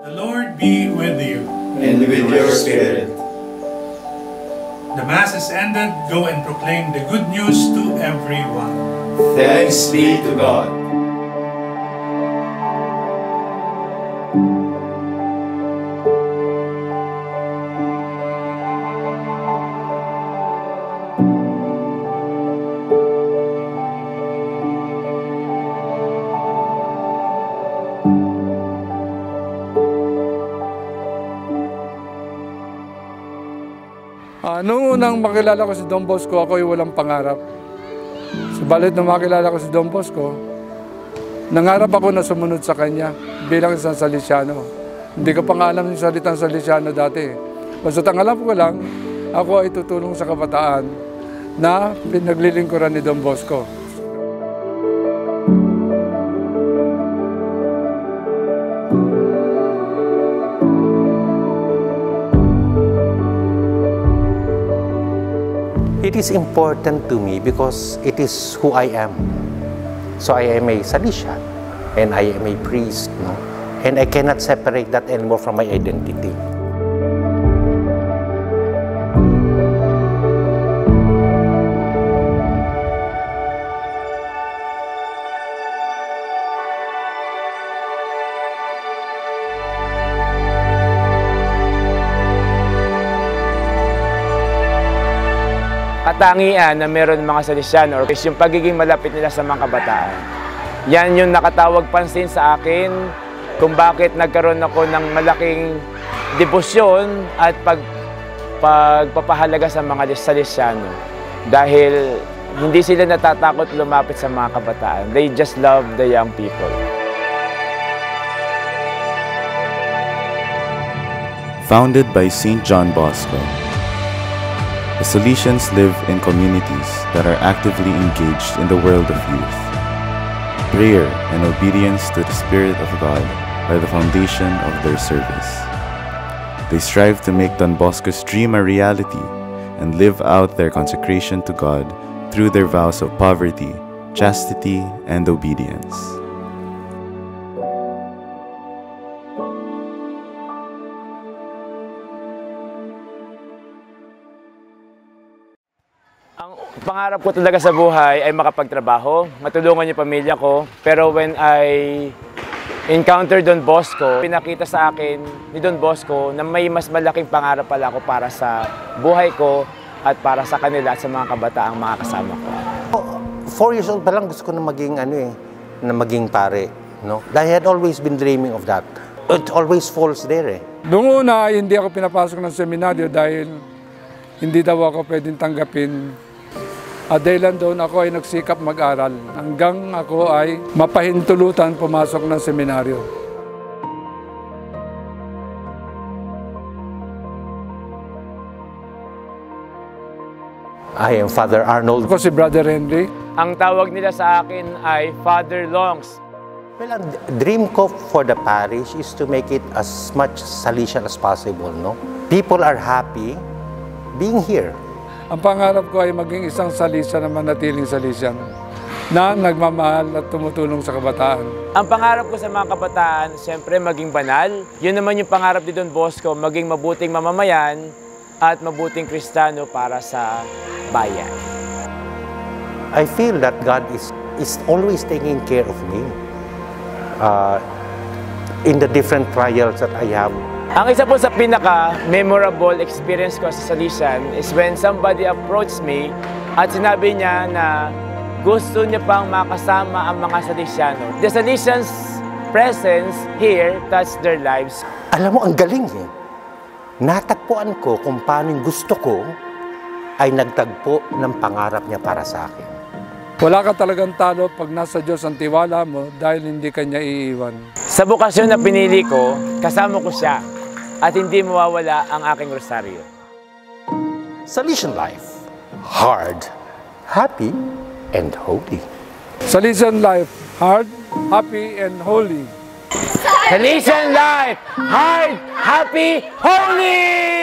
The Lord be with you. And with your spirit. The Mass is ended. Go and proclaim the good news to everyone. Thanks be to God. Noong unang makilala ko si Don Bosco, ako ay walang pangarap. Subalit nung makilala ko si Don Bosco, nangarap ako na sumunod sa kanya bilang isang Salesiano. Hindi ko pa nga alam yung salitang Salesiano dati. Basta ang alam ko lang, ako ay tutulong sa kabataan na pinaglilingkuran ni Don Bosco. It is important to me because it is who I am. So I am a Salesian and I am a priest, no? And I cannot separate that anymore from my identity. Katangian na meron mga Salesiano is yung pagiging malapit nila sa mga kabataan. Yan yung nakatawag pansin sa akin kung bakit nagkaroon ako ng malaking debosyon at pagpapahalaga sa mga Salesiano. Dahil hindi sila natatakot lumapit sa mga kabataan. They just love the young people. Founded by St. John Bosco, the Salesians live in communities that are actively engaged in the world of youth. Prayer and obedience to the Spirit of God are the foundation of their service. They strive to make Don Bosco's dream a reality and live out their consecration to God through their vows of poverty, chastity, and obedience. Ang pangarap ko talaga sa buhay ay makapagtrabaho, matulungan yung pamilya ko. Pero when I encounter Don Bosco, pinakita sa akin ni Don Bosco na may mas malaking pangarap pala ako para sa buhay ko at para sa kanila at sa mga kabataang mga kasama ko. 4 years old pa lang gusto ko na maging na maging pare, no? I had always been dreaming of that. It always falls there. Noong una, hindi ako pinapasok ng seminaryo dahil hindi daw ako pwedeng tanggapin. At dahilan doon ako ay nagsikap mag-aral hanggang ako ay mapahintulutan pumasok ng seminaryo. I am Father Arnold. Ako si Brother Henry. Ang tawag nila sa akin ay Father Longs. Well, ang dream ko for the parish is to make it as much Salesian as possible, no? People are happy being here. Ang pangarap ko ay maging isang Salesian na manatiling Salesian na nagmamahal at tumutulong sa kabataan. Ang pangarap ko sa mga kabataan, siyempre maging banal. Yun naman yung pangarap ni Don Bosco, maging mabuting mamamayan at mabuting Kristiyano para sa bayan. I feel that God is always taking care of me in the different trials that I have. Ang isa po sa pinaka-memorable experience ko sa Salesian is when somebody approached me at sinabi niya na gusto niya pang makasama ang mga Salesiano. The Salesians' presence here touched their lives. Alam mo, ang galing eh. Natagpuan ko kung paano yung gusto ko ay nagtagpo ng pangarap niya para sa akin. Wala ka talagang talo pag nasa Diyos ang tiwala mo dahil hindi ka niya iiwan. Sa bukasyon na pinili ko, kasama ko siya at hindi mawawala ang aking rosaryo. Salesian life, hard, happy, and holy. Salesian life, hard, happy, and holy. Salesian life, hard, happy, holy!